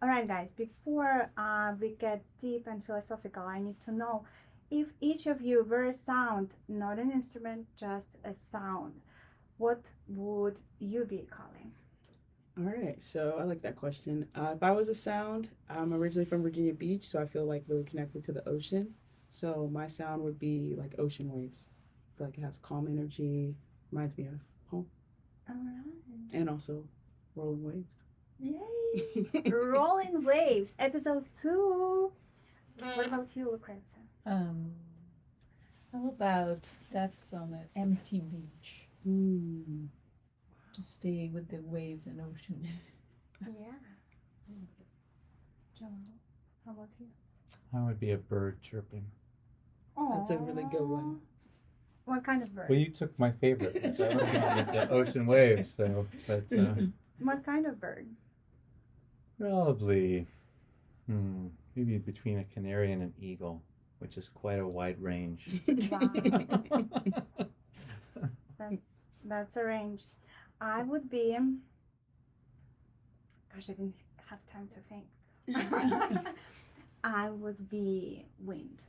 All right, guys, before we get deep and philosophical, I need to know if each of you were a sound, not an instrument, just a sound, what would you be calling? All right, so I like that question. If I was a sound, I'm originally from Virginia Beach, so I feel like really connected to the ocean. So my sound would be like ocean waves. I feel like it has calm energy, reminds me of home, All right. and also rolling waves. Yay! Rolling Waves, episode 2. What about you, Lucrezia? How about steps on an empty beach? Just stay with the waves and ocean. Yeah. Jalal, how about you? I would be a bird chirping. That's a really good one. What kind of bird? Well, you took my favorite. Which I would have gone with the ocean waves. So, but What kind of bird? probably, maybe between a canary and an eagle, which is quite a wide range. Wow. That's a range. I would be. Gosh, I didn't have time to think. I would be wind.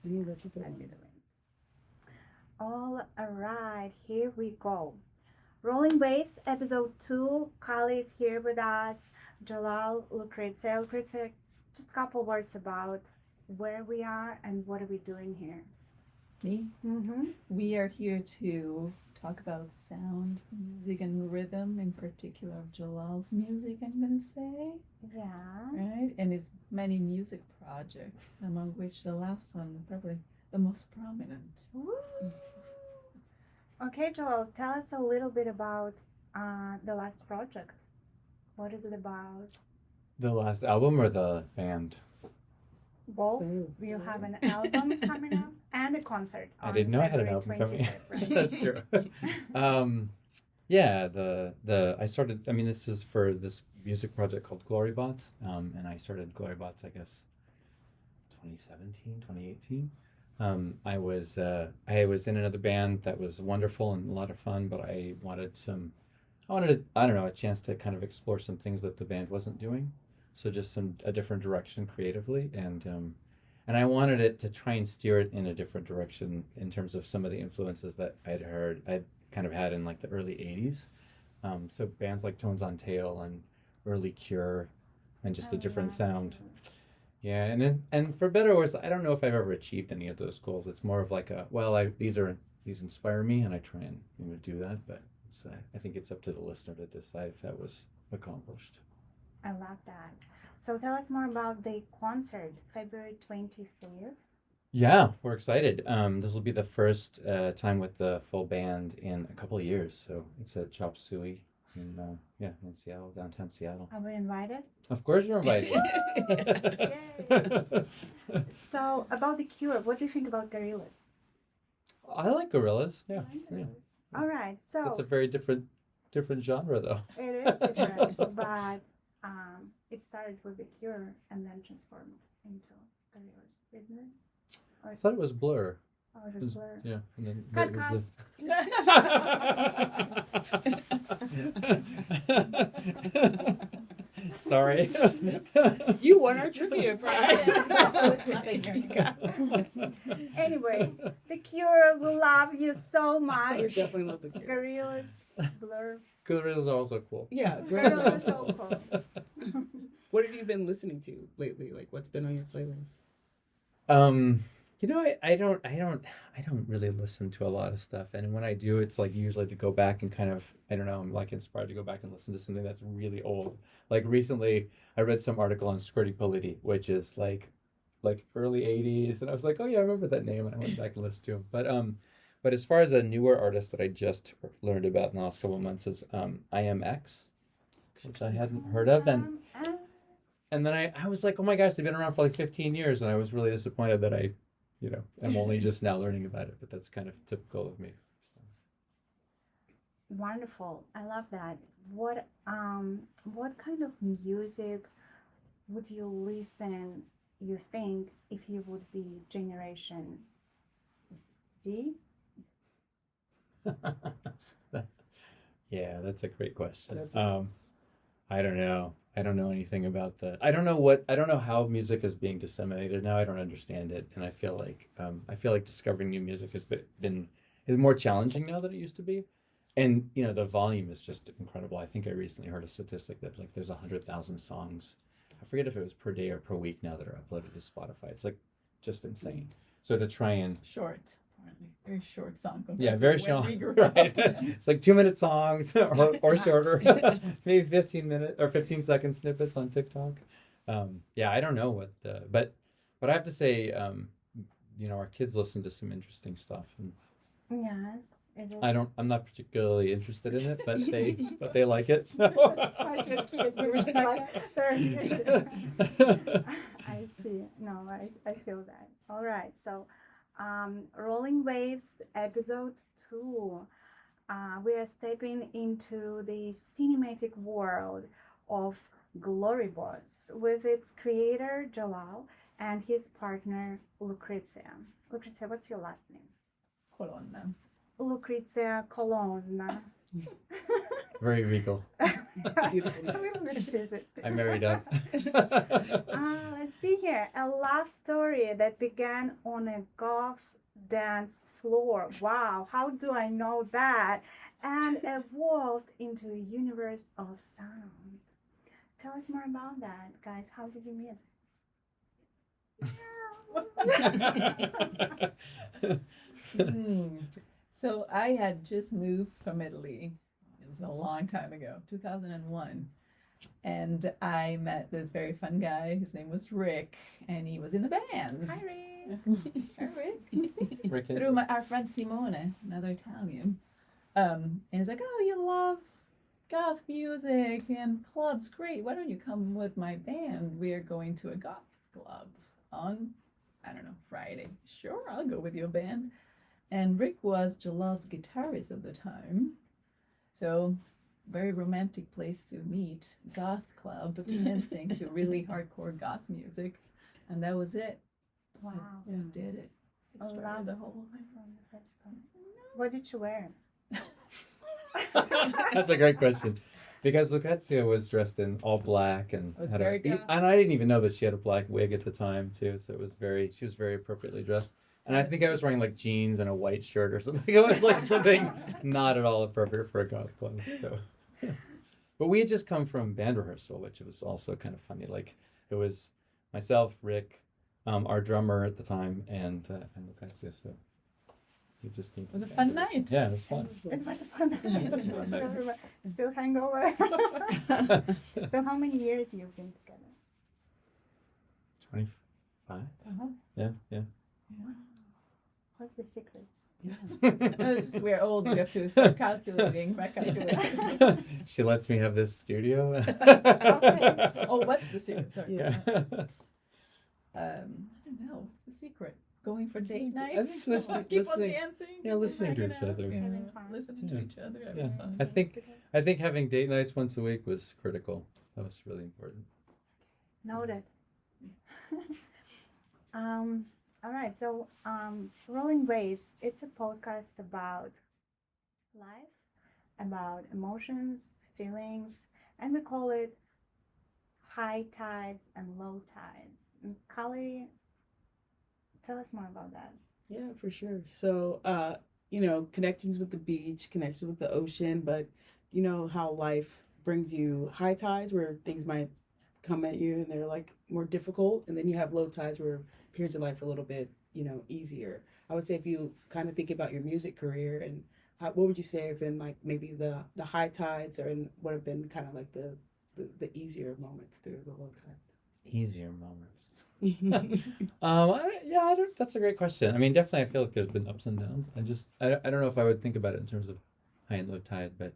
That's a good I'd be one. the wind. All right, here we go. Rolling Waves, episode 2. Kali is here with us. Jalal, Lucrezia. Lucrezia, just a couple words about where we are and what are we doing here. Me? Mm-hmm. We are here to talk about sound, music, and rhythm, in particular of Jalal's music, I'm going to say. Yeah. Right? And his many music projects, among which the last one, probably the most prominent. Woo. Okay, Jalal, tell us a little bit about the last project. What is it about? The last album or the band? Both. You have an album coming up and a concert. I on didn't know I had an February album coming. 25th, right? That's true. Yeah, I started. I mean, this is for this music project called Glorybots, and I started Glorybots, I guess, 2017, 2018. I was in another band that was wonderful and a lot of fun, but I wanted I don't know, a chance to kind of explore some things that the band wasn't doing. So just a different direction creatively, and I wanted it to try and steer it in a different direction in terms of some of the influences that I'd kind of had in like the early '80s. So bands like Tones on Tail and early Cure, and just a different sound. Yeah, and for better or worse, I don't know if I've ever achieved any of those goals. It's more of like these inspire me, and I try and do that. But I think it's up to the listener to decide if that was accomplished. I love that. So tell us more about the concert, February 25th. Yeah, we're excited. This will be the first time with the full band in a couple of years. So it's at Chop Suey in Seattle, downtown Seattle. Are we invited? Of course you're invited. So about The Cure, what do you think about Gorillaz? I like Gorillaz. Yeah. All right, so It's a very different genre, though. it is different, but it started with The Cure and then transformed into Gorillaz, didn't it? I thought it was Blur. Oh, it was Blur. Yeah, and then Cut, it was cut. Sorry. You won our trivia prize. Anyway, The Cure will love you so I much. definitely love the Cure. Gorillaz, Blur. Gorillaz is also cool. Yeah, Gorillaz is so cool. What have you been listening to lately? Like, what's been on your playlist? I don't really listen to a lot of stuff, and when I do, it's like usually to go back and kind of, I don't know, I'm like inspired to go back and listen to something that's really old. Like recently, I read some article on Squirty Politti, which is like early '80s, and I was like, oh yeah, I remember that name, and I went back and listened to him. But as far as a newer artist that I just learned about in the last couple of months is IMX, which I hadn't heard of, and then I was like, oh my gosh, they've been around for like 15 years, and I was really disappointed that I I'm only just now learning about it, but that's kind of typical of me. Wonderful. I love that. What kind of music would you listen, you think, if you would be Generation Z? Yeah, that's a great question. That's I don't know. I don't know anything about I don't know how music is being disseminated now. I don't understand it, and I feel like discovering new music has is more challenging now than it used to be. And the volume is just incredible. I think I recently heard a statistic that like there's 100,000 songs. I forget if it was per day or per week now that are uploaded to Spotify. It's like just insane. So to try and Short, apparently. Very short song. very short. short, right? It's like 2-minute songs or shorter, maybe 15-minute or 15-second snippets on TikTok. I don't know but I have to say, our kids listen to some interesting stuff, and Yes. It is. I'm not particularly interested in it, but they like it. So Just like your kids, you respect their I see. No, I feel that. All right. So, Rolling Waves episode 2. We are stepping into the cinematic world of Glorybots with its creator Jalal and his partner Lucrezia. Lucrezia, what's your last name? Colonna. Lucrezia Colonna. very regal. A little bit cheesy. I married up. Let's see here. A love story that began on a goth dance floor. Wow, how do I know that? And evolved into a universe of sound. Tell us more about that, guys. How did you meet? So I had just moved from Italy. It was a long time ago, 2001. And I met this very fun guy. His name was Rick, and he was in a band. Hi, Rick. Hi, Rick. Rick and- Through our friend Simone, another Italian. And he's like, oh, you love goth music and clubs. Great. Why don't you come with my band? We are going to a goth club on, I don't know, Friday. Sure, I'll go with your band. And Rick was Jalal's guitarist at the time. So, very romantic place to meet. Goth club, dancing to really hardcore goth music. And that was it. Wow. We did it. It I started love the whole thing. What did you wear? That's a great question, because Lucrezia was dressed in all black and It was had very goth. and I didn't even know that she had a black wig at the time too. So she was very appropriately dressed. And I think I was wearing like jeans and a white shirt or something. It was like something not at all appropriate for a goth club. So, but we had just come from band rehearsal, which was also kind of funny. Like it was myself, Rick, our drummer at the time, and Lucrezia. So we just came. It was a from fun band rehearsal. night. Yeah, it was fun. It was a fun It was a fun night. Still hangover. So how many years you've been together? 25. Uh-huh. Yeah. Yeah. What's the secret? It's just, we're old. We have to start calculating. Back calculating. She lets me have this studio. Oh, what's the secret? Sorry. Yeah. I don't know. What's the secret? Going for date I nights? think listening- Keep on listening- dancing. yeah, listening to hanging each out, other. yeah, Having fun. listening to Yeah. each other. Having Yeah. fun. I think having date nights once a week was critical. That was really important. Noted. All right, so Rolling Waves, it's a podcast about life, about emotions, feelings, and we call it high tides and low tides. And Kali, tell us more about that. Yeah, for sure. So, connections with the beach, connections with the ocean, but you know how life brings you high tides where things might come at you and they're like more difficult, and then you have low tides where periods of life are a little bit, easier. I would say if you kind of think about your music career and what would you say have been like maybe the high tides or what have been kind of like the easier moments through the low tides? Easier moments. That's a great question. I mean, definitely, I feel like there's been ups and downs. I don't know if I would think about it in terms of high and low tide, but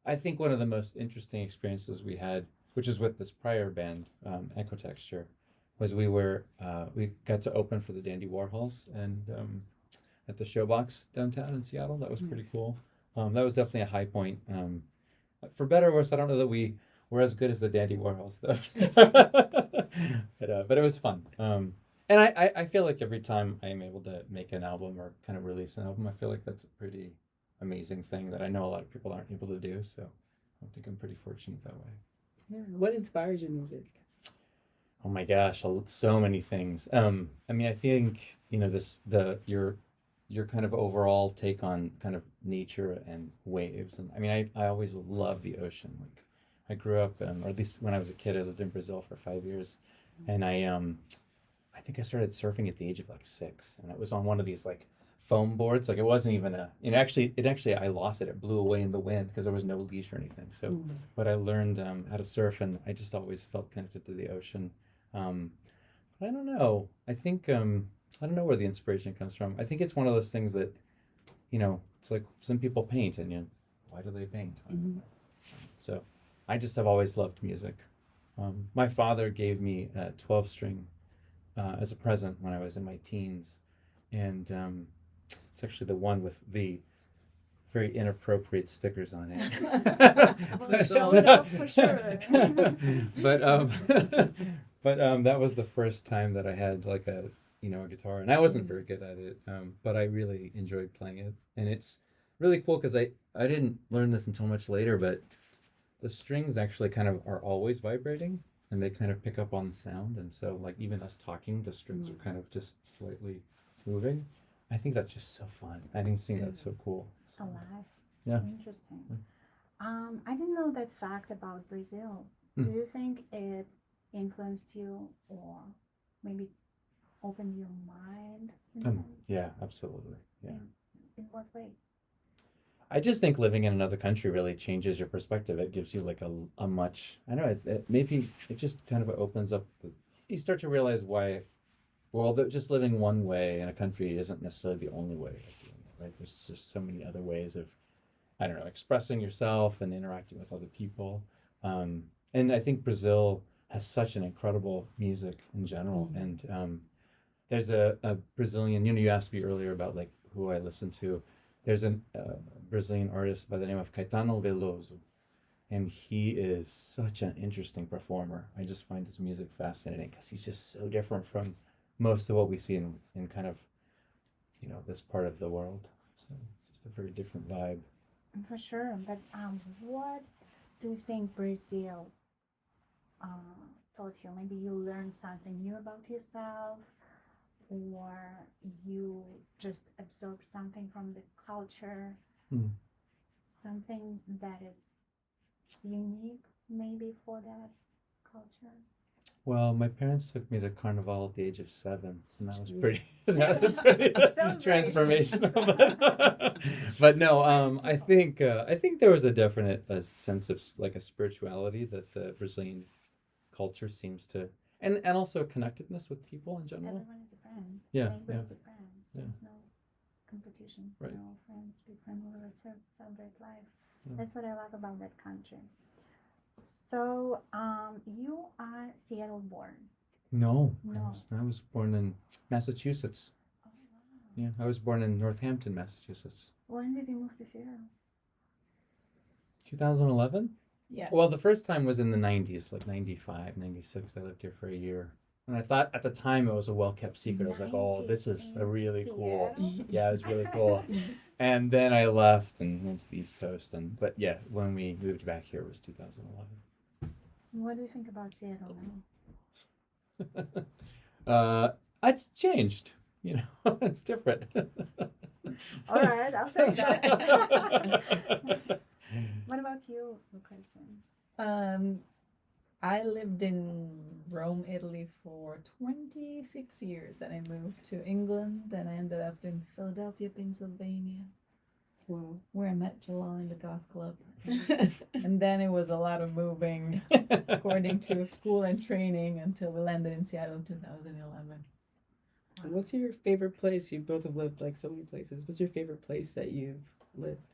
I think one of the most interesting experiences we had, which is with this prior band, Ecotexture, was we got to open for the Dandy Warhols and at the Showbox downtown in Seattle. That was pretty cool. That was definitely a high point. For better or worse, I don't know that we were as good as the Dandy Warhols though. but it was fun. And I feel like every time I am able to make an album or kind of release an album, I feel like that's a pretty amazing thing that I know a lot of people aren't able to do. So I think I'm pretty fortunate that way. Yeah. What inspires your music? Oh my gosh, so many things. I mean, I think your kind of overall take on kind of nature and waves, and I mean, I always love the ocean. Like, I grew up, or at least when I was a kid, I lived in Brazil for 5 years, and I think I started surfing at the age of like 6, and it was on one of these like foam boards. Like, it wasn't even it actually I lost it. It blew away in the wind because there was no leash or anything. So, but I learned how to surf, and I just always felt connected to the ocean. Um, but I don't know. I think I don't know where the inspiration comes from. I think it's one of those things that, it's like some people paint, and why do they paint? So, I just have always loved music. My father gave me a 12-string as a present when I was in my teens, and it's actually the one with the very inappropriate stickers on it. Well, show it off for sure. but that was the first time that I had like a guitar, and I wasn't very good at it, but I really enjoyed playing it, and it's really cool because I didn't learn this until much later, but the strings actually kind of are always vibrating, and they kind of pick up on the sound, and so like even us talking, the strings are kind of just slightly moving. I think that's just so fun. I think that's so cool. Alive. Yeah. Interesting. I didn't know that fact about Brazil. Do you think it influenced you, or maybe opened your mind in some Yeah, absolutely. Yeah. in what way? I just think living in another country really changes your perspective. It gives you like a much, I don't know, maybe it just kind of opens up. You start to realize why, well, just living one way in a country isn't necessarily the only way of doing it, right? There's just so many other ways of, I don't know, expressing yourself and interacting with other people. And I think Brazil has such an incredible music in general. And there's a Brazilian, you asked me earlier about like who I listen to. There's a Brazilian artist by the name of Caetano Veloso, and he is such an interesting performer. I just find his music fascinating because he's just so different from most of what we see in kind of, this part of the world. So just a very different vibe. For sure. But what do you think Brazil taught you? Maybe you learned something new about yourself, or you just absorb something from the culture, something that is unique maybe for that culture? Well, my parents took me to Carnival at the age of 7, and that was pretty transformational. But no, I think there was a definite sense of like a spirituality that the Brazilian culture seems to, and also a connectedness with people in general. Everyone is a friend. Yeah, Everyone is a friend. Yeah. There's no competition. Right. No friends, be friendly, let's celebrate life. Yeah. That's what I love about that country. So, you are Seattle born. No. No. I was born in Massachusetts. Oh, wow. Yeah, I was born in Northampton, Massachusetts. When did you move to Seattle? 2011? Yes. Well, the first time was in the 90s, like 95, 96. I lived here for a year. And I thought at the time it was a well-kept secret. I was like, oh, this is a really cool. Yeah, it was really cool. And then I left and went to the East Coast. But yeah, when we moved back here, it was 2011. What do you think about Seattle now? It's changed. It's different. All right, I'll take that. What about you, Lucrezia? I lived in Rome, Italy for 26 years. Then I moved to England, and I ended up in Philadelphia, Pennsylvania, where I met Jalal in the goth club. And then it was a lot of moving, according to school and training, until we landed in Seattle in 2011. What's your favorite place? You both have lived like so many places. What's your favorite place that you've lived?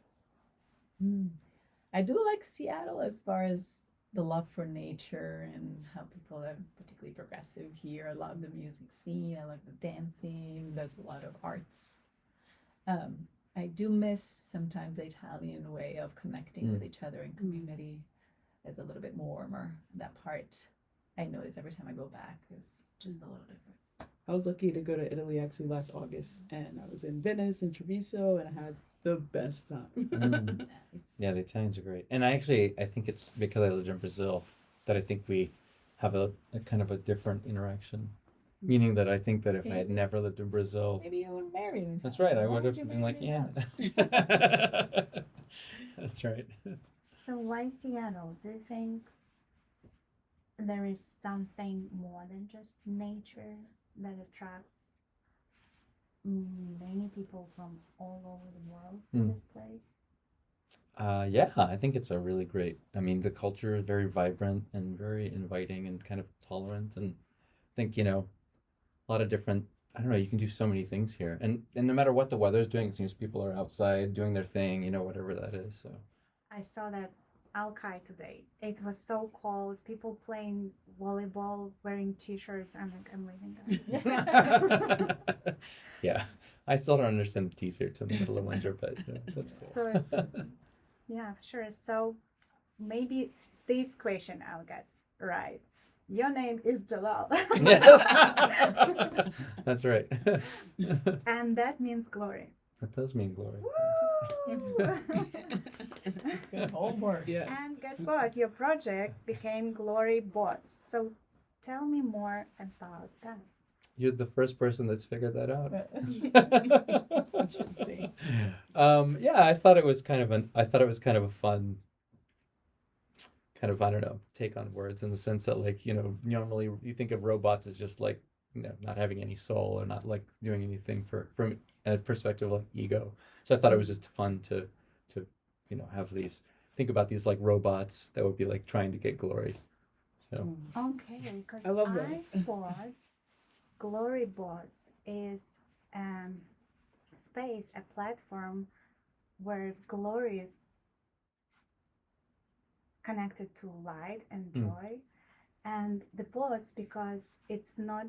I do like Seattle as far as the love for nature and how people are particularly progressive here. I love the music scene. I love the dancing. There's a lot of arts. I do miss sometimes the Italian way of connecting with each other in community. It's a little bit warmer. That part I notice every time I go back is just a little different. I was lucky to go to Italy actually last August, and I was in Venice and Treviso, and I had the best time. Yeah, the Italians are great. And I think it's because I lived in Brazil. I think we have a kind of a different interaction. Meaning that I think that if I had never lived in Brazil, Maybe you would marry in that's Italian. right, I Why would have you been marry like, in yeah. Italian? That's right. So why Seattle? Do you think there is something more than just nature that attracts many people from all over the world to Mm. this place? Yeah, I think it's a really great. I mean, the culture is very vibrant and very inviting and kind of tolerant, and I think a lot of different. I don't know. You can do so many things here, and no matter what the weather's doing, it seems people are outside doing their thing. Whatever that is. So. I saw that Alki today. It was so cold. People playing volleyball, wearing t-shirts. I'm like, I'm leaving that. Yeah, I still don't understand the t-shirts in the middle of winter, but that's cool. So it's, yeah, sure. So maybe this question I'll get right. Your name is Jalal. Yes. That's right. And that means glory. That does mean glory. Good homework. Yes. And guess what? Your project became Glorybots. So tell me more about that. You're the first person that's figured that out. Interesting. Yeah, I thought it was kind of a fun kind of, I don't know, take on words, in the sense that, like, normally you think of robots as just like, not having any soul or not like doing anything from a perspective of like ego. So I thought it was just fun to have think about these like robots that would be like trying to get glory. So Okay, because I love I that. thought Glorybots is space, a platform where glory is connected to light and joy. And the bots, because it's not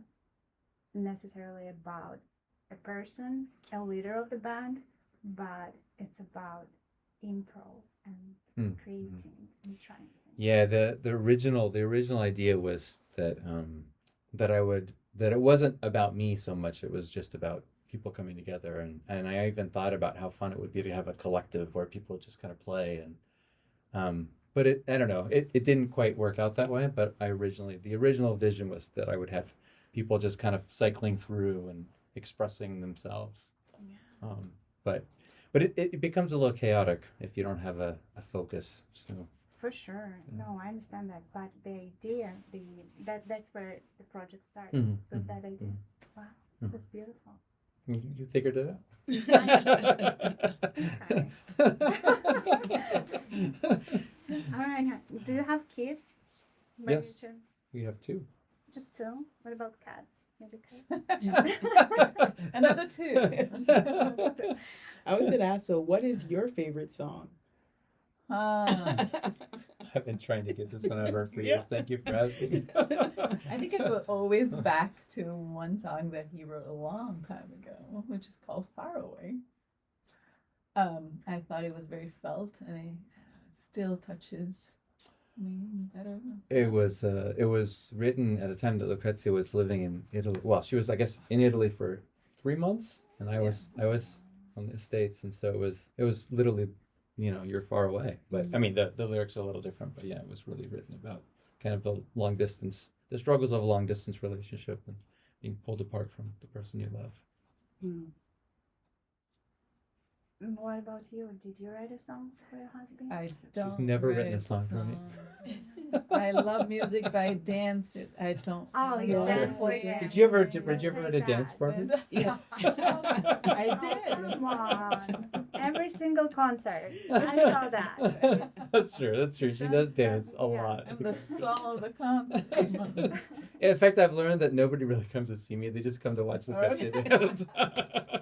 necessarily about a person, a leader of the band, but it's about improv and creating and trying things. yeah, the original idea was that that it wasn't about me so much. It was just about people coming together, and I even thought about how fun it would be to have a collective where people just kind of play, and but I don't know, it didn't quite work out that way. But the original vision was that I would have people just kind of cycling through and expressing themselves. Yeah. But it becomes a little chaotic if you don't have a focus. So For sure. Yeah. No, I understand that. But the idea, that's where the project started. Mhm, With mhm, that idea. Wow, Mhm. that's beautiful. you figured it out. All right. Do you have kids? Maybe Yes. two? We have two. Just two? What about cats? Maybe cats? Another two. I was gonna ask, so what is your favorite song? I've been trying to get this one over for years. Thank you for asking. I think it goes always back to one song that he wrote a long time ago, which is called Far Away. I thought it was very felt, and it still touches me. I don't know. It was written at a time that Lucrezia was living in Italy. Well, she was, I guess, in Italy for 3 months, and I was on the States, and so it was literally, you're far away. But I mean, the lyrics are a little different, but yeah, it was really written about kind of the struggles of a long distance relationship and being pulled apart from the person you love. What about you? Did you write a song for your husband? I don't. never written a write song for me. songs. I love music, but I dance it. I don't. Oh, like you it. dance with it. Did you ever Yeah, write a dance for me? Yeah. I did. Come on. Every single concert. I saw that. That's true. She does dance a yeah. lot. I'm the soul of the concert. In fact, I've learned that nobody really comes to see me. They just come to watch the Lucrezia dance.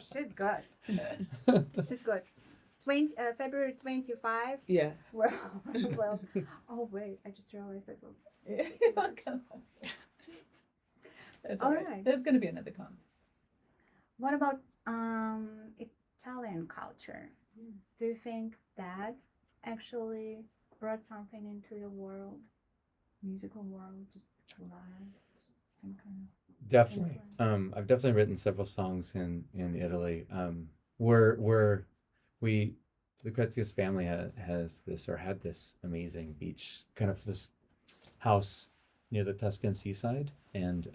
She's good. She's good. February 25. Yeah. Well, oh wait, I just realized that. That's All all right. right. There's gonna be another concert. What about Italian culture? Do you think that actually brought something into your world, musical world, just live, just some kind of Definitely. influence? I've definitely written several songs in Italy. Where Lucrezia's family had this amazing beach, kind of this house near the Tuscan seaside, and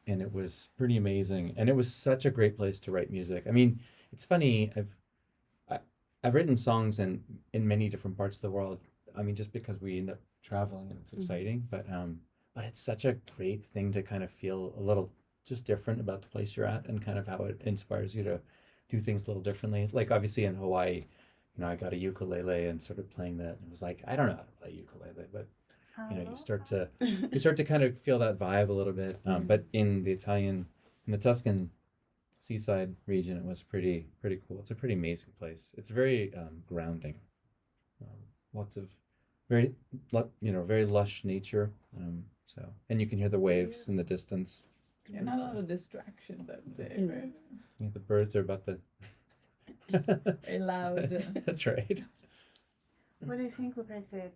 it was pretty amazing. And it was such a great place to write music. I mean, it's funny. I've written songs in many different parts of the world. I mean, just because we end up traveling and it's exciting, but it's such a great thing to kind of feel a little just different about the place you're at and kind of how it inspires you to do things a little differently. Like obviously in Hawaii, I got a ukulele and started playing that. And it was like, I don't know how to play ukulele, but you start to kind of feel that vibe a little bit. But in the Tuscan seaside region, it was pretty cool. It's a pretty amazing place. It's very grounding. Lots of very very lush nature. And you can hear the waves in the distance. Yeah, not a lot of distractions, I would say. Right? Yeah, the birds are about to. Very loud. That's right. What do you think, Lucrezia?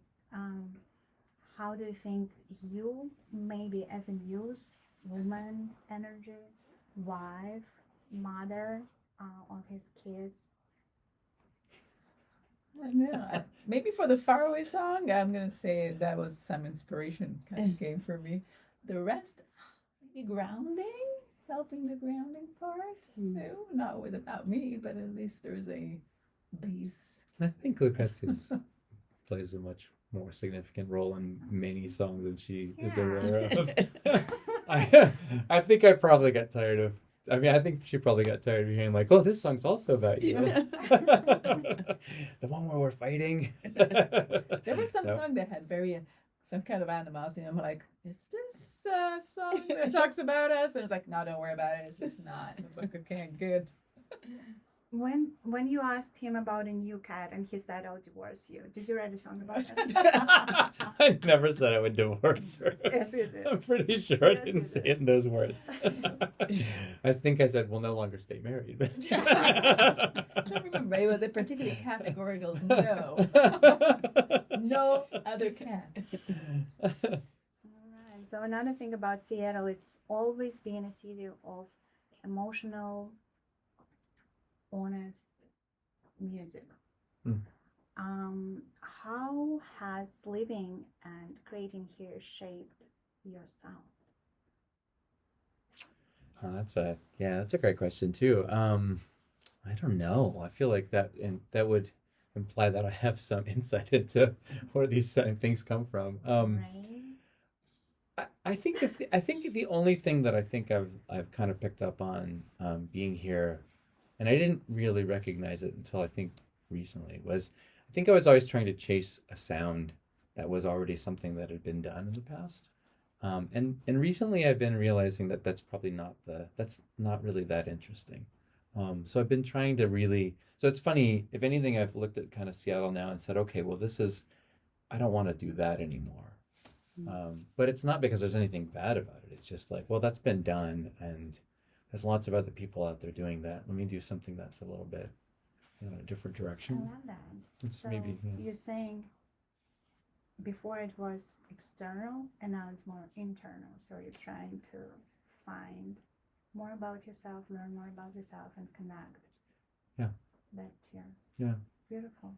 How do you think you, maybe as a muse, woman, energy, wife, mother of his kids? I don't know. Maybe for the faraway song, I'm gonna say that was some inspiration kind of came for me. The rest, maybe grounding, helping the grounding part too. Not with about me, but at least there's a base. I think Lucrezia plays a much more significant role in many songs than she is aware of. I think I probably got tired of. I mean, I think she probably got tired of hearing like, "Oh, this song's also about you." The one where we're fighting. There was some song that had some kind of animosity. And I'm like, is this a song that talks about us? And it's like, no, don't worry about it. It's just not. It was like, okay, good. When you asked him about a new cat and he said, "I'll divorce you," did you write a song about that? I never said I would divorce her. Yes, you did. I'm pretty sure I didn't say it in those words. I think I said we'll no longer stay married. I don't remember. It was a particularly categorical no. No other cats. All right. So another thing about Seattle, it's always been a city of emotional, honest music. How has living and creating here shaped your sound? That's a great question too. I don't know. I feel like that would imply that I have some insight into where these things come from. Right. I think the only thing that I think I've kind of picked up on being here, and I didn't really recognize it until I think recently, was I think I was always trying to chase a sound that was already something that had been done in the past. And recently I've been realizing that that's not really that interesting. So I've been trying to really, so it's funny, if anything, I've looked at kind of Seattle now and said, okay, well, I don't want to do that anymore. But it's not because there's anything bad about it. It's just like, well, that's been done and there's lots of other people out there doing that. Let me do something that's a little bit, a different I direction. love that. It's So maybe, you're saying before it was external and now it's more internal. So you're trying to find more about yourself, learn more about yourself, and connect. Yeah. That yeah. Yeah. Beautiful.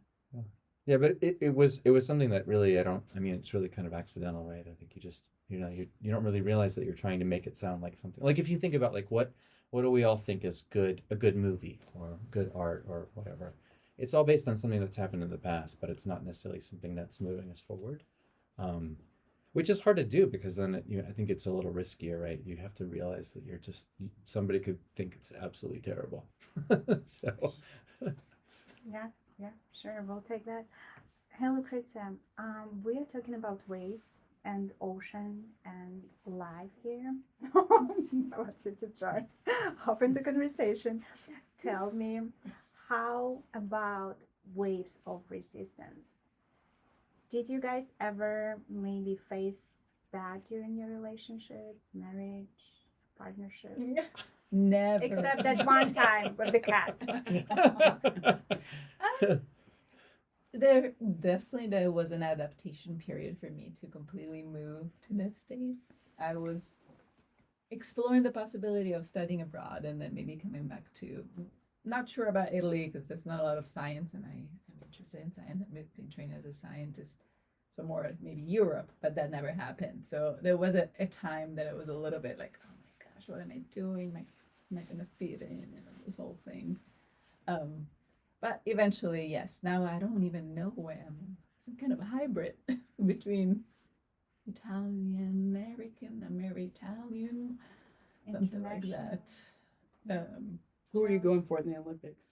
Yeah, but it was something that really it's really kind of accidental, right? I think you just you don't really realize that you're trying to make it sound like something. Like if you think about like what do we all think is a good movie or good art or whatever. It's all based on something that's happened in the past, but it's not necessarily something that's moving us forward. Which is hard to do because then I think it's a little riskier, right? You have to realize that somebody could think it's absolutely terrible. So Yeah, sure. We'll take that. Hey, Lucrezia, we are talking about waves and ocean and life here. I want you to try. Hop into conversation. Tell me, how about waves of resistance? Did you guys ever maybe face that during your relationship, marriage, partnership? Never. Except that one time with the cat. There was an adaptation period for me to completely move to the States. I was exploring the possibility of studying abroad and then maybe coming back to, not sure about Italy because there's not a lot of science and I am interested in science. I've been trained as a scientist. So more maybe Europe, but that never happened. So there was a time that it was a little bit like, oh my gosh, what am I doing? Am I going to fit in and this whole thing? But eventually, yes. Now I don't even know where I'm. Some kind of a hybrid between Italian, Italian, something like that. Who are you going for in the Olympics?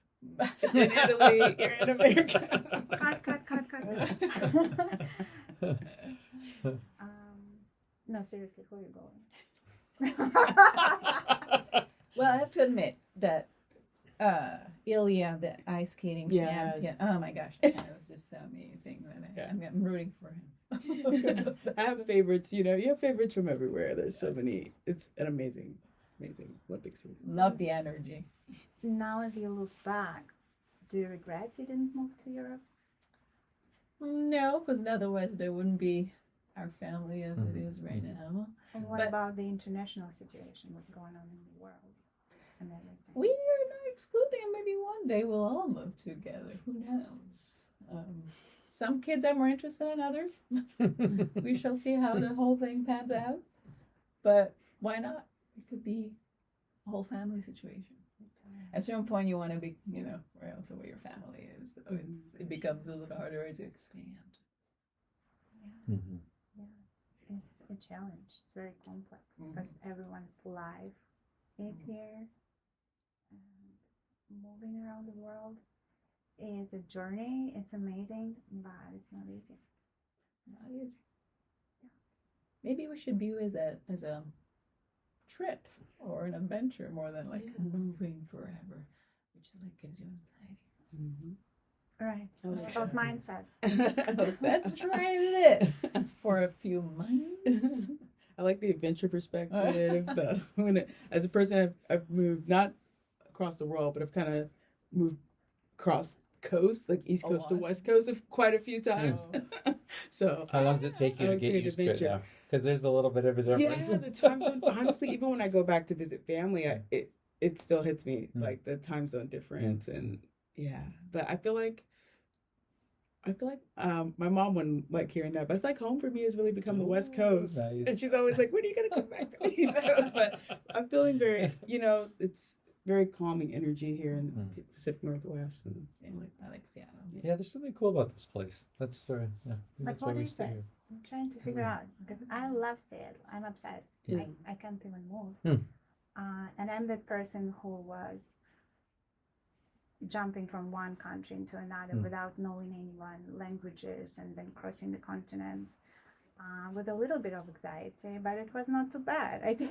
In Italy, you're in America. Cut. No, seriously, who are you going? Well, I have to admit that Ilya, the ice skating Yes. champion. Oh my gosh, that was just so amazing. That I'm rooting for him. I have favorites. You have favorites from everywhere. There's so many. It's an amazing Olympic season. Love the energy. Now, as you look back, do you regret you didn't move to Europe? No, because otherwise there wouldn't be our family as it is right now. And what But- about the international situation? What's going on in the world? And everything. We are not excluding, maybe one day we'll all move together. Who knows? Some kids are more interested than others. We shall see how the whole thing pans out. But why not? It could be a whole family situation. At a certain point, you want to be, where else where your family is. So it becomes a little harder to expand. Yeah. Mhm. Yeah, it's a challenge. It's very complex because everyone's life is here. And moving around the world is a journey. It's amazing, but it's not easy. Not easy. Yeah. Maybe we should view it as a trip or an adventure more than like moving forever, which like gives you anxiety. Mm-hmm. Right. I like It's about that. mindset. Let's try this for a few months. I like the adventure perspective. As a person, I've moved not across the world, but I've kind of moved across coast, like East A Coast to lot. West Coast, quite a few times. So How long does it take you I to like get the used to it adventure. now? Because there's a little bit of a difference. Yeah, the time zone. Honestly, even when I go back to visit family, it still hits me like the time zone difference, and But I feel like my mom wouldn't like hearing that, but I feel like home for me has really become the West Coast, nice. and she's always like, "When are you gonna come back to the East Coast?" But I'm feeling very, it's very calming energy here in the Pacific Northwest, and I like Seattle. Yeah, there's something cool about this place. That's Like, that's why what we is stay that? here. I'm trying to figure out because I love Seattle. I'm obsessed. Yeah. I can't even move. Hmm. And I'm that person who was jumping from one country into another without knowing anyone, languages, and then crossing the continents with a little bit of anxiety, but it was not too bad. I did.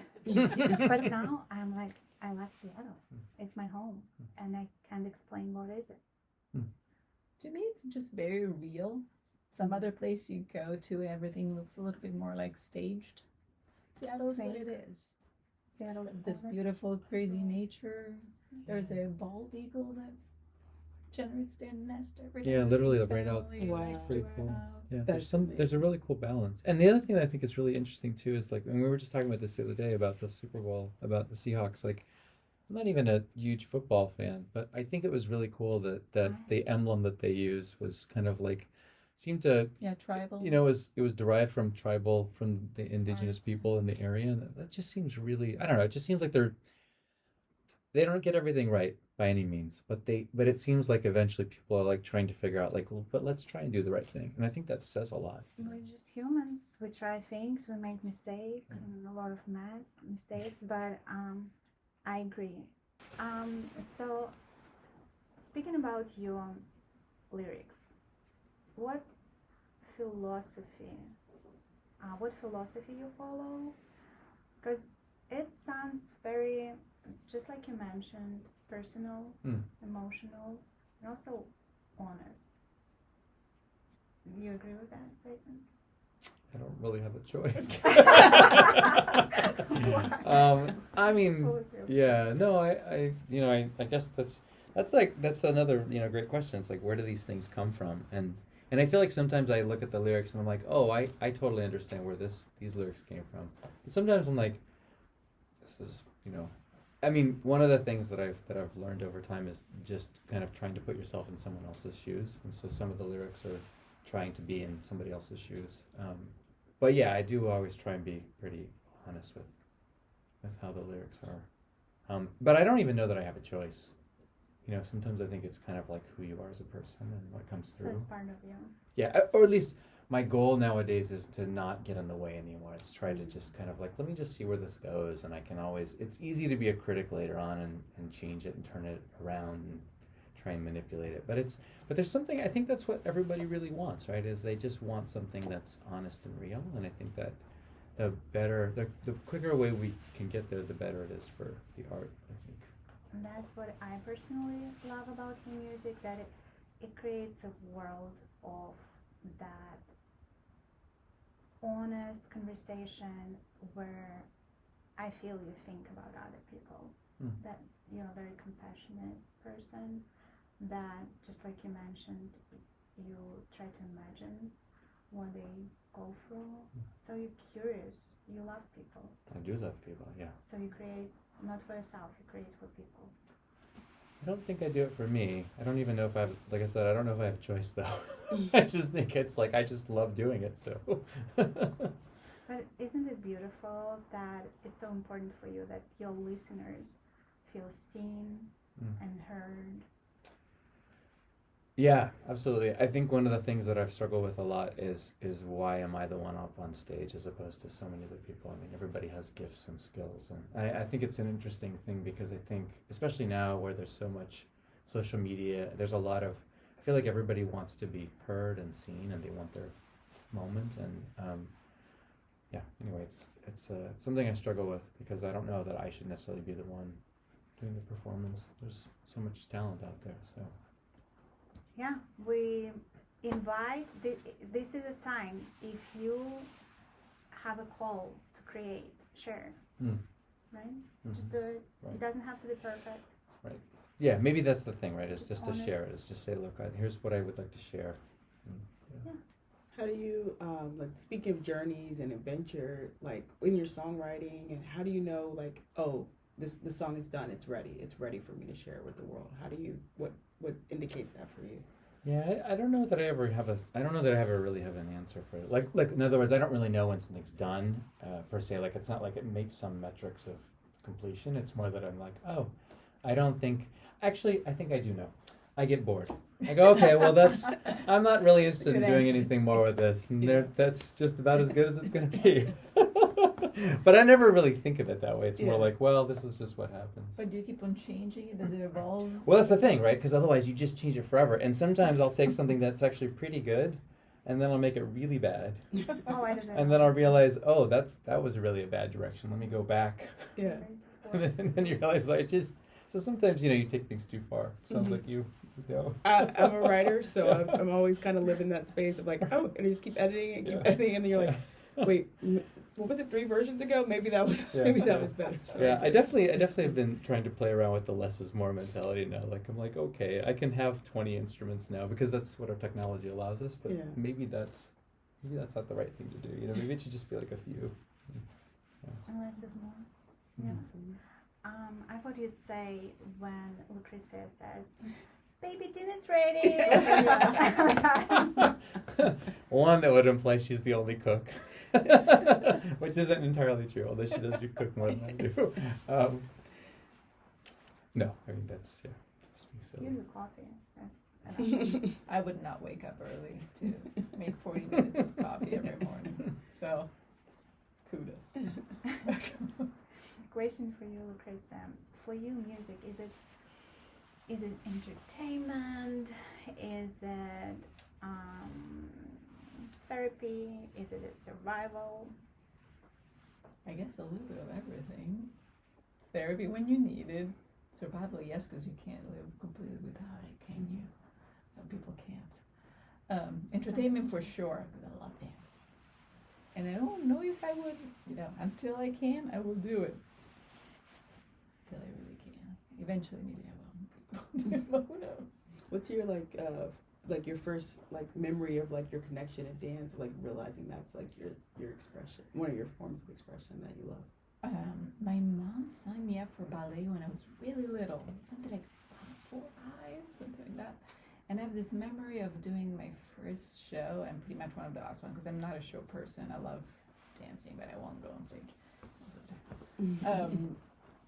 But now I'm like, I love Seattle. It's my home, and I can't explain what is it. To me, it's just very real. Some other place you go to, everything looks a little bit more like staged. Seattle is what it is. Seattle is This always- beautiful, crazy nature. There's a bald eagle that generates their nest every day. Yeah, literally right out. Wow. Next Pretty to our cool. house. Yeah, That's there's a really cool balance. And the other thing that I think is really interesting too is like, and we were just talking about this the other day about the Super Bowl, about the Seahawks. Like, I'm not even a huge football fan, but I think it was really cool that the emblem that they used was kind of like seemed to Yeah, tribal. it was derived from the indigenous Right. people in the area, and that just seems really, I don't know, it just seems like they don't get everything right by any means, but it seems like eventually people are like trying to figure out like, well, but let's try and do the right thing, and I think that says a lot. We're just humans. We try things. We make mistakes, and a lot of mistakes. But I agree. So speaking about your lyrics, what's philosophy? What philosophy you follow? Because it sounds very, just like you mentioned, personal, emotional, and also honest. You agree with that statement? I don't really have a choice. Why? I mean, What was your- yeah, no, I guess that's another great question. It's like, where do these things come from? And I feel like sometimes I look at the lyrics and I'm like, oh, I totally understand where these lyrics came from. But sometimes I'm like, this is I mean, one of the things that I've learned over time is just kind of trying to put yourself in someone else's shoes, and so some of the lyrics are trying to be in somebody else's shoes. But yeah, I do always try and be pretty honest with how the lyrics are. But I don't even know that I have a choice. You know, sometimes I think it's kind of like who you are as a person and what comes So through. it's part of you. Yeah, or at least my goal nowadays is to not get in the way anymore. It's try to just kind of like, let me just see where this goes. And I can always, it's easy to be a critic later on and change it and turn it around and try and manipulate it. But there's something, I think that's what everybody really wants, right? Is they just want something that's honest and real. And I think that the quicker way we can get there, the better it is for the art, I think. And that's what I personally love about your music, that it creates a world of that honest conversation where I feel you think about other people. That you're a very compassionate person, that just like you mentioned, you try to imagine what they go through. So you're curious, you love people. I do love people, yeah. So you create not for yourself, you create for people. I don't think I do it for me. I don't even know if I have, like I said, I don't know if I have a choice though. I just think it's like, I just love doing it, so. But isn't it beautiful that it's so important for you that your listeners feel seen and heard? Yeah, absolutely. I think one of the things that I've struggled with a lot is why am I the one up on stage as opposed to so many other people? I mean, everybody has gifts and skills, and I think it's an interesting thing because I think, especially now where there's so much social media, there's a lot of, I feel like everybody wants to be heard and seen, and they want their moment, and yeah. Anyway, it's something I struggle with because I don't know that I should necessarily be the one doing the performance. There's so much talent out there, so. Yeah, we invite, this is a sign. If you have a call to create, share, right? Just do it. Right. It doesn't have to be perfect. Right. Yeah, maybe that's the thing, right? It's just to Honest. share it. It's just say, look, here's what I would like to share. Yeah. How do you, like, speaking of journeys and adventure, like, in your songwriting, and how do you know, like, oh, the song is done, it's ready for me to share with the world? How do you, what indicates that for you? Yeah, I don't know that I ever really have an answer for it. Like in other words, I don't really know when something's done, per se. Like, it's not like it makes some metrics of completion. It's more that I'm like, oh, I think I do know. I get bored. I go, okay, well, I'm not really interested in doing anything more with this. And that's just about as good as it's going to be. But I never really think of it that way. It's more like, well, this is just what happens. But do you keep on changing it? Does it evolve? Well, that's the thing, right? Because otherwise you just change it forever. And sometimes I'll take something that's actually pretty good, and then I'll make it really bad. Oh, I don't know. And then I'll realize, oh, that was really a bad direction. Let me go back. Yeah. And then you realize, so sometimes, you take things too far. Sounds like you go. I'm a writer, so I'm always kind of living that space of like, oh, and you just keep editing and editing, and then you're like, wait, what was it, 3 versions ago? Maybe that was was better. So Yeah, I definitely have been trying to play around with the less is more mentality now. Like, I'm like, okay, I can have 20 instruments now because that's what our technology allows us. But maybe that's not the right thing to do. Maybe it should just be like a few. Yeah. Unless it's more. Yeah. I thought you'd say when Lucrezia says, "Baby, dinner's ready." One, that would imply she's the only cook, which isn't entirely true, although she does cook more than I do. No, I mean, that's, just being silly. Use the coffee. That's, I would not wake up early to make 40 minutes of coffee every morning. So, kudos. Question for you, Lucrezia. For you, music, is it entertainment? Is it therapy? Is it a survival? I guess a little bit of everything. Therapy when you need it. Survival, yes, because you can't live completely without it, can you? Some people can't. Entertainment for sure, because I love dancing. And I don't know if I would, until I can, I will do it. Until I really can. Eventually, maybe I will. But who knows? What's your your first memory of your connection in dance, realizing that's your expression, one of your forms of expression that you love? My mom signed me up for ballet when I was really little, something like 4 or 5, something like that. And I have this memory of doing my first show and pretty much one of the last ones because I'm not a show person. I love dancing, but I won't go on stage.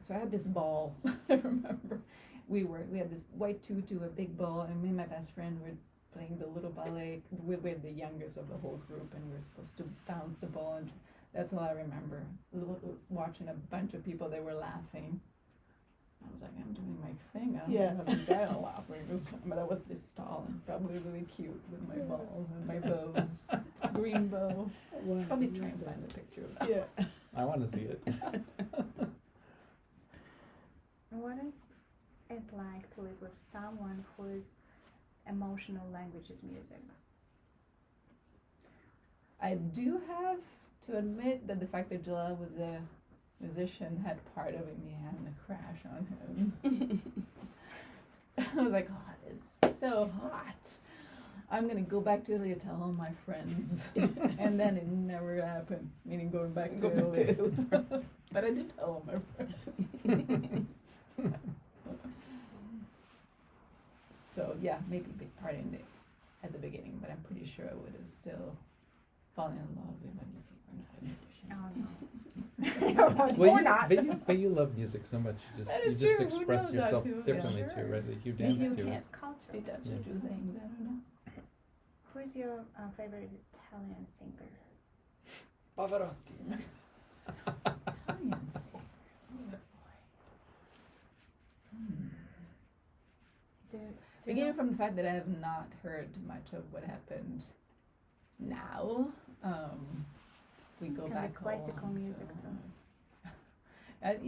So I had this ball. I remember we had this white tutu, a big ball, and me and my best friend were playing the little ballet. We're the youngest of the whole group, and we're supposed to bounce the ball, and that's all I remember. Watching a bunch of people, they were laughing. I was like, I'm doing my thing. I'm having that laughing. But I was this tall and probably really cute with my ball and my bows, green bow. Wow. Probably try and find a picture of that. Yeah. I want to see it. What is it like to live with someone whose emotional language is music? I do have to admit that the fact that Jalal was a musician had part of me having a crash on him. I was like, oh, it's so hot. I'm gonna go back to Italy and tell all my friends. And then it never happened, meaning going back to Italy. But I did tell all my friends. So yeah, maybe a big part in it at the beginning, but I'm pretty sure I would have still fallen in love even if you were not a musician. Oh no. Well, Or you, not. but you love music so much. That You is just true. Who express knows how yourself to? differently Yeah. too, right? Like you Maybe dance you to can't. it. It's culture. Be touched to do things, I don't know. Who is your favorite Italian singer? Pavarotti. Italian singer. Oh boy. Do Beginning from the fact that I have not heard much of what happened now, we go Can be back classical a long music time.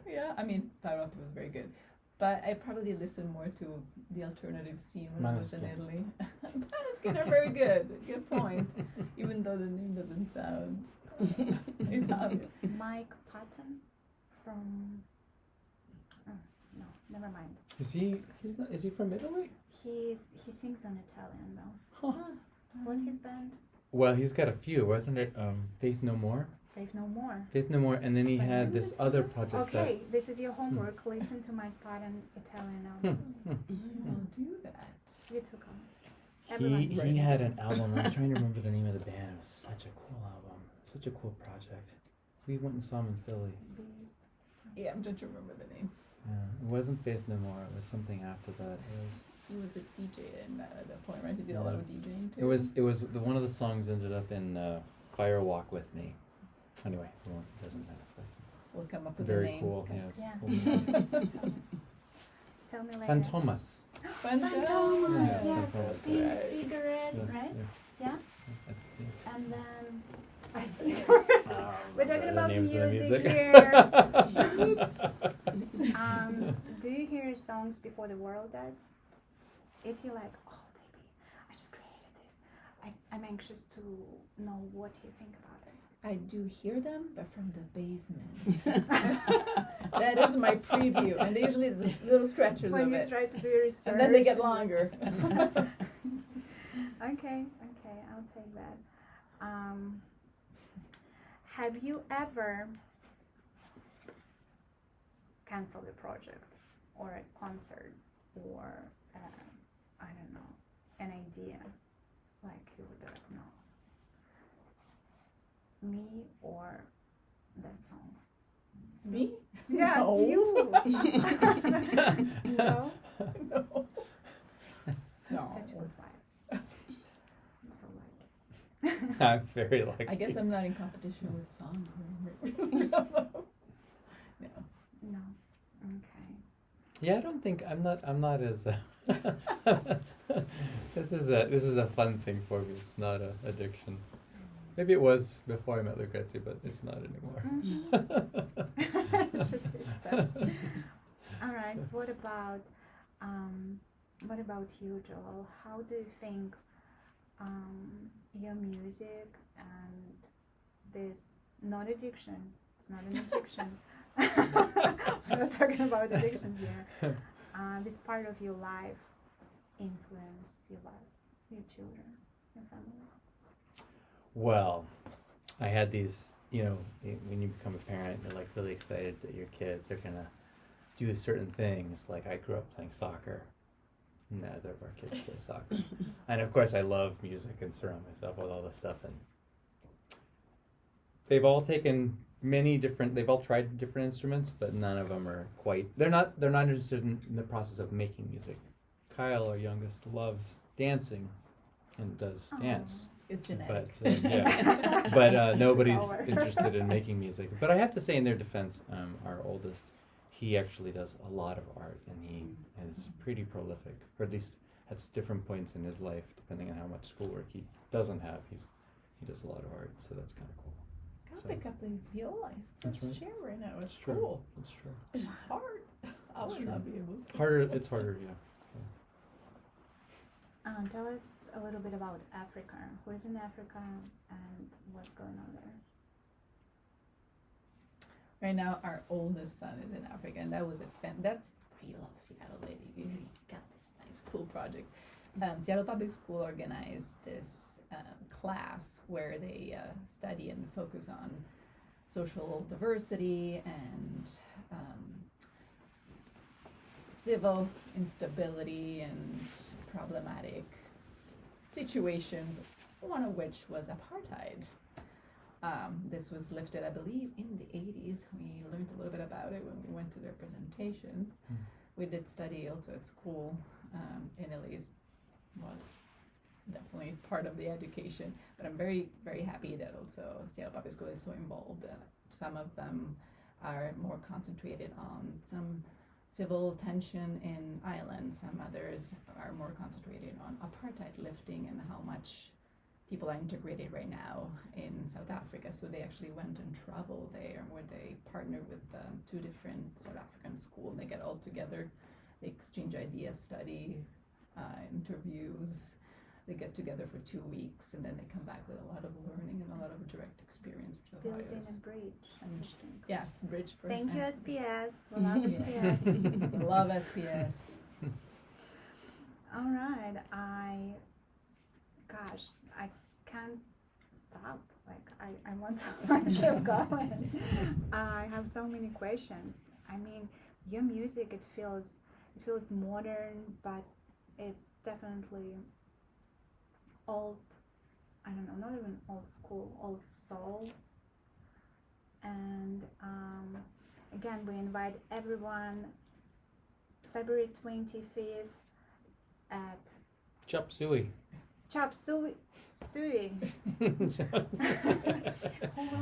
Yeah. I mean, Pavarotti was very good, but I probably listened more to the alternative scene when I was in Maneskin. Italy. Maneskin are very good. Good point. Even though the name doesn't sound Italian. Mike Patton from. Oh, no, never mind. Is he from Italy? He sings in Italian though. Huh. What's his band? Well, he's got a few, wasn't it? Faith No More. Faith No More. Faith No More, and then he But had what is this it other called? project Okay, this is your homework. Listen to Mike Patton Italian albums. I'll do that. You too come. that Everyone. he had an album. I'm trying to remember the name of the band. It was such a cool album, such a cool project. We went and saw him in Philly. Yeah, I'm trying to remember the name. Yeah, it wasn't Faith No More. It was something after that. He was a DJ in that at that point, right? He did a lot of DJing too. It was one of the songs ended up in Fire Walk With Me. Anyway, well, it doesn't matter. But We'll come up with a very name. cool. Yeah. It was Yeah. cool. Tell me later. Fantomas. Fantomas, Yeah, yes. Fantomas. Pink Right. cigarette, Yeah, right? yeah. Yeah. And then I We're talking about music music here. Do you hear songs before the world does? Is he like, oh baby, I just created this. I'm anxious to know what you think about it. I do hear them, but from the basement. That is my preview, and they usually there's little stretches When of you it, try to do your research. and then they get longer. Okay, I'll take that. Have you ever canceled a project or a concert or I don't know, an idea, like you would be like, no, me or that song? Me? Yes, No. you. No. No. No. Such a good vibe. So like. I'm very lucky. I guess I'm not in competition with songs. No. No. Okay. Yeah, I don't think I'm not as. This is a fun thing for me. It's not a addiction. Maybe it was before I met Lucrezia, but it's not anymore. Should fix that. All right. What about you, Joel? How do you think your music and this not addiction? It's not an addiction. We're not talking about addiction here. This part of your life influence your life, your children, your family. Well, I had these, when you become a parent, you're like really excited that your kids are gonna do certain things. Like I grew up playing soccer, Neither of our kids play soccer. And of course, I love music and surround myself with all this stuff. And they've all taken they've all tried different instruments, but none of them are quite. They're not interested in the process of making music. Kyle, our youngest, loves dancing and does dance. It's But genetic. nobody's Power. interested in making music. But I have to say, in their defense, our oldest, he actually does a lot of art, and he is pretty prolific, or at least at different points in his life, depending on how much schoolwork he doesn't have. He does a lot of art, so that's kind of cool. Gotta So- pick up the viola. He's That's first right. chair right now. It's true. cool. It's true. It's hard. I would true. not be able to. It's harder, yeah. Tell us a little bit about Africa. Who's in Africa and what's going on there? Right now, our oldest son is in Africa, and that was that's why you love Seattle, lady. You got this nice, cool project. Seattle Public School organized this class where they study and focus on social diversity and civil instability and problematic situations, one of which was apartheid. This was lifted, I believe, in the 80s. We learned a little bit about it when we went to their presentations. We did study also at school, and Elise was definitely part of the education. But I'm very, very happy that also Seattle Public School is so involved. Some of them are more concentrated on some civil tension in Ireland. Some others are more concentrated on apartheid lifting and how much people are integrated right now in South Africa. So they actually went and traveled there where they partnered with 2 different South African schools. They get all together, they exchange ideas, study, interviews. They get together for 2 weeks and then they come back with a lot of learning and a lot of direct experience, which I thought Building was a bridge. Interesting. yes, bridge for Thank you, Anthony. SPS. We love SPS. Love SPS. All right. I can't stop. Like I want to keep going. I have so many questions. I mean, your music, it feels modern, but it's definitely old. I don't know, not even old school, old soul. And again, we invite everyone February 25th at Chop suey. Chop Suey. Who will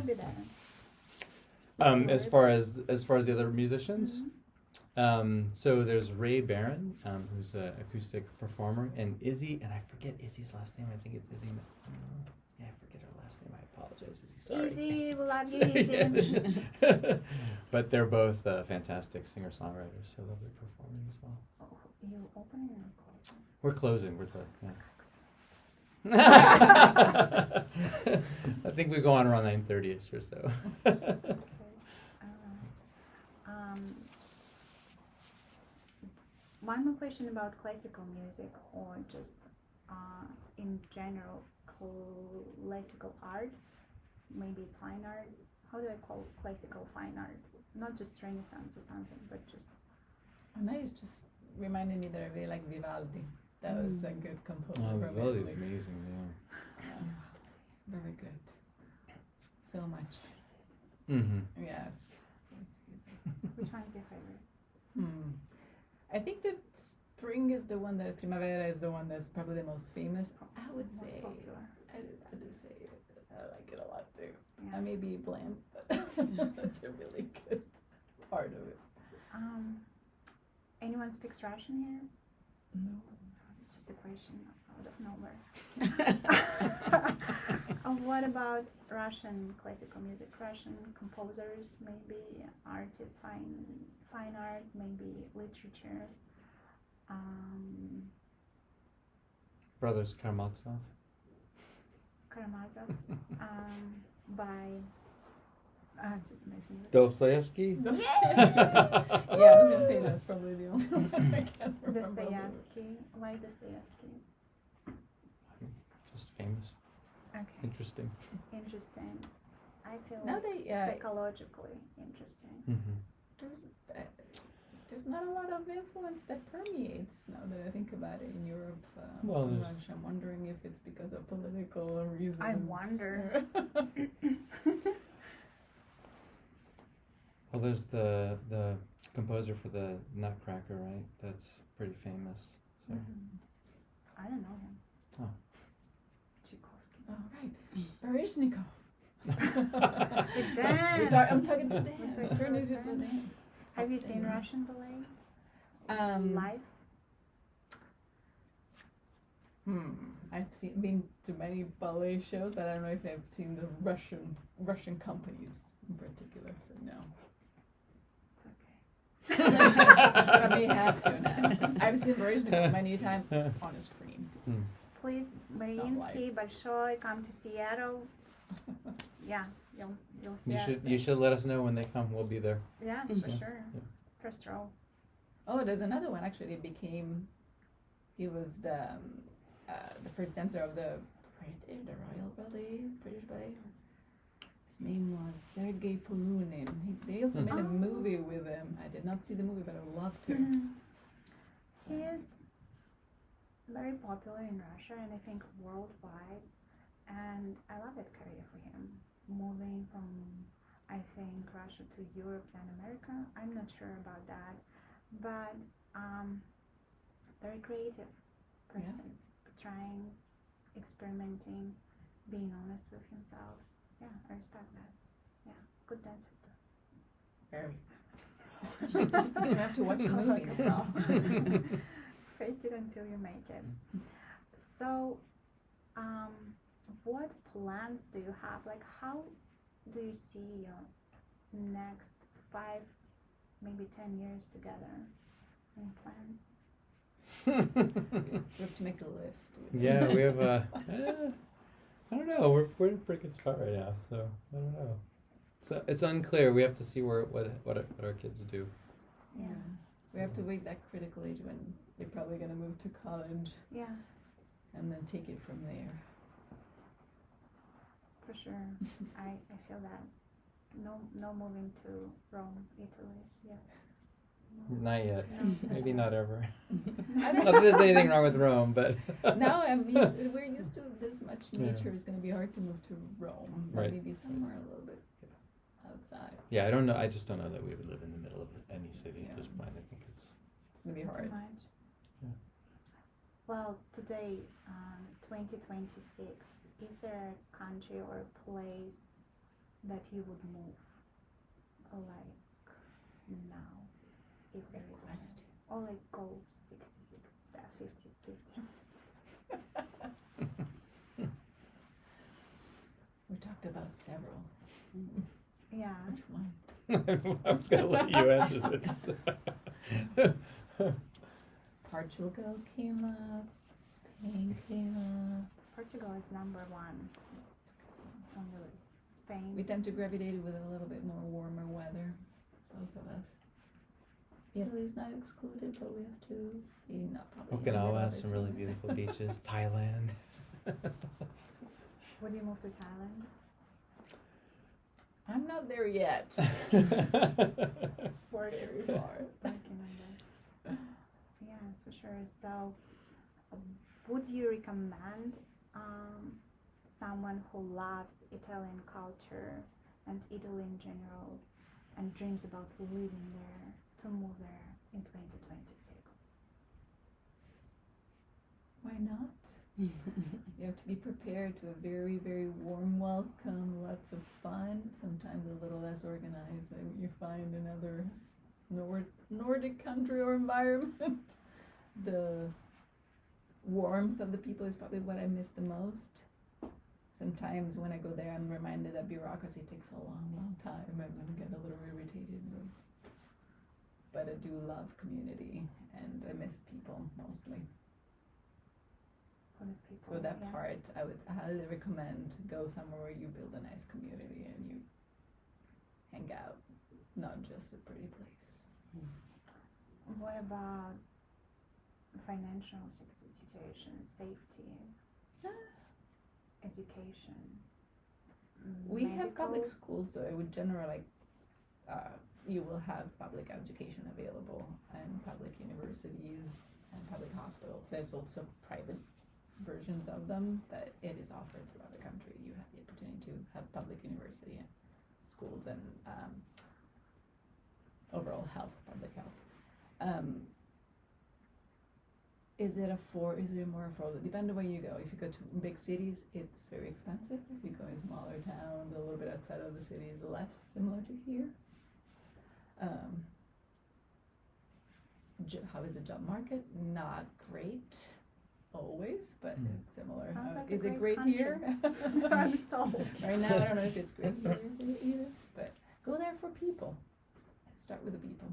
be there? As far as the other musicians, Mhm. so there's Ray Barron, who's an acoustic performer, and Izzy, and I forget Izzy's last name. I think it's Izzy. Yeah, I forget her last name. I apologize, Izzy. Sorry. Easy, we love you, Easy. But they're both fantastic singer-songwriters, so they'll be performing as well. Oh, you opening or closing? We're closing. We're closing. Yeah. I think we go on around 9:30ish or so. Okay. One more question about classical music, or just in general classical art. Maybe it's fine art. How do I call classical fine art? Not just Renaissance or something, but just And that just reminded me that I really like Vivaldi. That was a good composer. Oh, from Vivaldi's Italy. amazing. Yeah. Very good. So much. Mm-hmm. Yes. which one's your favorite? I think that spring is the one that Primavera is the one that's probably the most famous. I would Most say. popular. I do say I like it a lot too. Yeah. I may be bland, but that's a really good part of it. Anyone speaks Russian here? No. It's just a question out of nowhere. What about Russian classical music? Russian composers, maybe artists, fine art, maybe literature. Brothers Karamazov. Karamazov. By just messing with Dostoevsky. Yeah, I was gonna say that's probably the only one I can remember. Dostoevsky. Why Dostoevsky? Just famous. Okay, Interesting. interesting. I feel Now like they psychologically interesting. Mm-hmm. there's there's not a lot of influence that permeates now that I think about it in Europe. Well, and there's- Russia. I'm wondering if it's because of political reasons. I wonder. Well, there's the composer for the Nutcracker, right? That's pretty famous. So I don't know him. Oh. Tchaikovsky. All right, Baryshnikov. Dan. I'm talking to We're Dan. talking Turn to it to Dan. Dan. Have you That's seen it. Russian ballet Live? live? I've been to many ballet shows, but I don't know if I've seen the Russian companies in particular. So no. It's okay. I may have to now. I've seen Baryshnikov many times on a screen. Please, Mariinsky, Большой, come to Seattle. Yeah, you'll see us. You should let us know when they come. We'll be there. Yeah, for Yeah. sure. Yeah. First row. Oh, there's another one actually. He was the first dancer of the Royal Ballet, British Ballet. His name was Sergei Polunin. They also made a movie with him. I did not see the movie, but I would love to. He is very popular in Russia and I think worldwide. And I love that career for him. Moving from, I think, Russia to Europe and America. I'm not sure about that. But very creative person. Trying, experimenting, being honest with himself. Yeah, I respect that. Yeah, good dancer. Very. You have to watch the movie now. Fake it until you make it. So, what plans do you have? Like, how do you see your next 5, maybe 10 years together? Any plans? We have to make a list. Yeah, we have I don't know. We're in a pretty good spot right now, so I don't know. So it's unclear. We have to see what our kids do. Yeah. We have to wait that critical age when they're probably going to move to college Yeah, and then take it from there. for sure. I feel that. No moving to Rome, Italy. Yeah. Not yet. No. Maybe not ever. I Not that there's anything wrong with Rome, but Now we're used to this much nature. Yeah. It's going to be hard to move to Rome, but Right. maybe somewhere a little bit outside. yeah, I don't know. I just don't know that we would live in the middle of any city at this Yeah. point. I think it's It's going to be Too hard. much. Yeah. Well, today, 2026, is there a country or a place that you would move, like now, if there is Question. one, or like go 66, 50, 50? We talked about several. Yeah. Which ones? I was gonna let you answer this. Portugal came up. Spain came up. Portugal is number 1 on the list. Spain. We tend to gravitate with a little bit more warmer weather, both of us. Italy's not excluded, but we have to be not probably. in the middle Okinawa of has the some really summer. beautiful beaches. Thailand. Would you move to Thailand? I'm not there yet. It's very far. I can remember. Yes, for sure. So, would you recommend someone who loves Italian culture and Italy in general and dreams about living there to move there in 2026? Why not? You have to be prepared to a very, very warm welcome, lots of fun, sometimes a little less organized than you find in other Nordic country or environment. The warmth of the people is probably what I miss the most. Sometimes when I go there, I'm reminded that bureaucracy takes a long, long time and I get a little irritated. But I do love community and I miss people mostly. For the people, For that yeah. part, I would highly recommend go somewhere where you build a nice community and you hang out, not just a pretty place. What about financial situation, safety, education? We have public medical? schools, so I would generally you will have public education available and public universities and public hospitals. There's also private versions of them, but it is offered throughout the country. You have the opportunity to have public university and schools and overall health, public health. Is it more affordable? Depending on where you go. If you go to big cities, it's very expensive. If you go in smaller towns, a little bit outside of the city, is less, similar to here. How is the job market? Not great, always, but it's similar. Sounds like a Is it great great here? I'm sold. Right now, I don't know if it's great here either, but go there for people. Start with the people.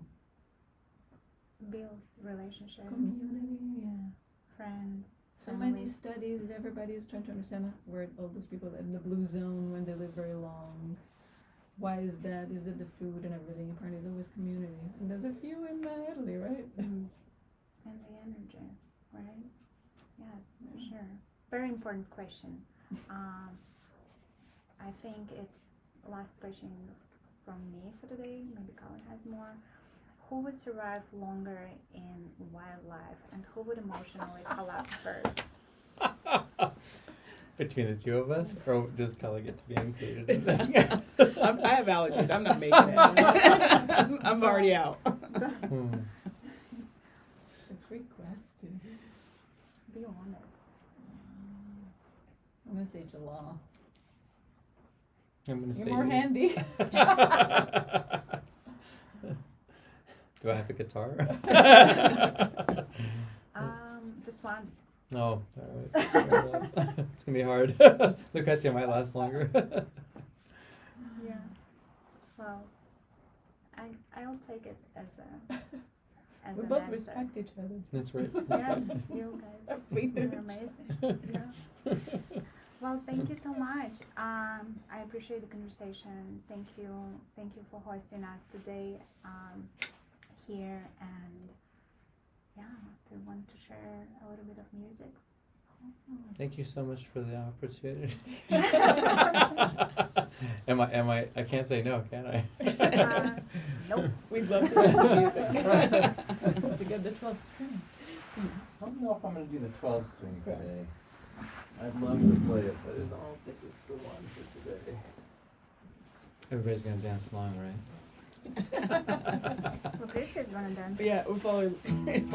Build relationships, Community, yeah. friends. So many families. studies, everybody is trying to understand where all those people are in the blue zone when they live very long. Why is that? Is it the food and everything? Apparently, it's always community. And there's a few in Italy, right? And the energy, right? Yes, for sure. Very important question. I think it's the last question from me for today. Maybe Colin has more. Who would survive longer in wildlife, and who would emotionally collapse first? Between the two of us, or does Kelly get to be included in this? I have allergies. I'm not making it. I'm already out. It's a great question. Be honest. I'm going to say Jalal. I'm gonna You're say more you. handy. Do I have a guitar? Just one. No. All right. It's gonna be hard. Lucrezia might last longer. Yeah. Well, I'll take it as a. As We an both answer. respect each other. That's right. Yes, you guys. We do. You're amazing. Yeah. Well, thank you so much. I appreciate the conversation. Thank you for hosting us today here, and yeah, to want to share a little bit of music. Thank you so much for the opportunity. I can't say no, can I? Nope. We'd love to listen to music. To get the 12th string. I don't know if I'm going to do the 12 string today. I'd love to play it, but I don't think it's the one for today. Everybody's going to dance along, right? Lucrezia is gonna dance. Yeah, we'll follow you lead.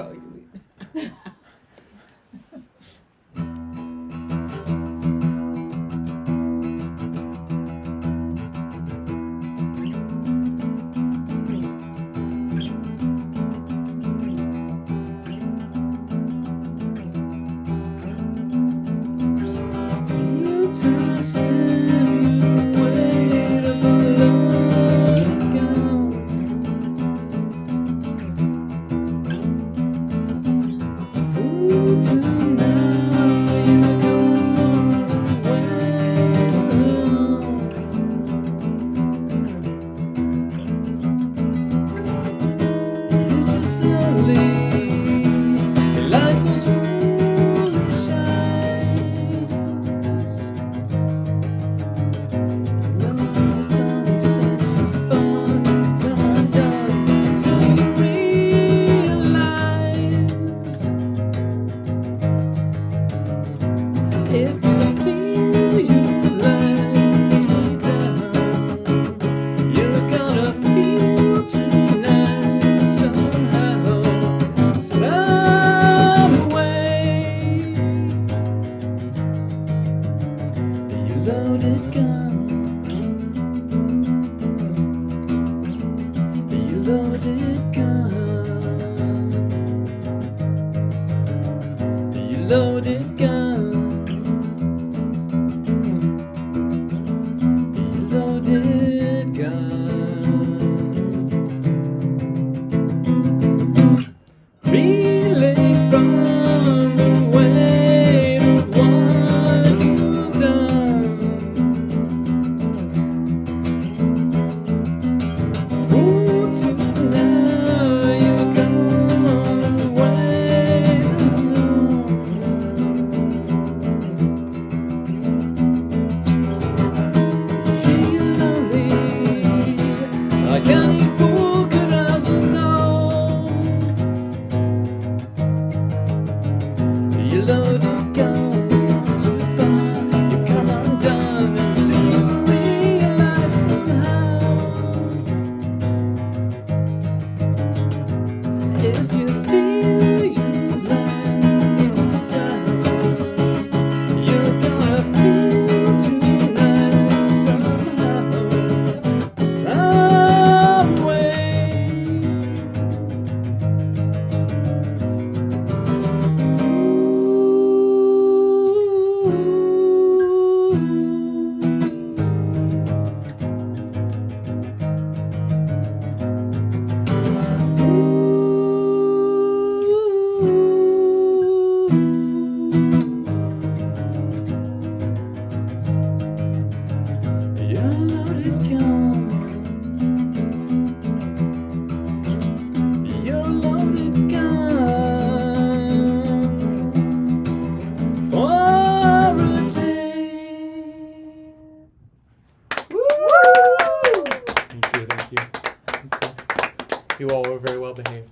You all were very well behaved.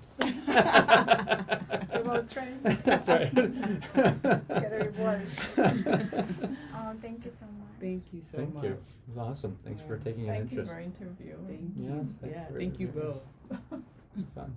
Remote train. That's right. Get a reward. Oh, thank you so much. Thank you so Thank much. you. It was awesome. Thanks for Yeah. taking an Thank you interest. for interviewing. Thank Yeah, you. thank Yeah, you for thank you doing this. both. It's fun.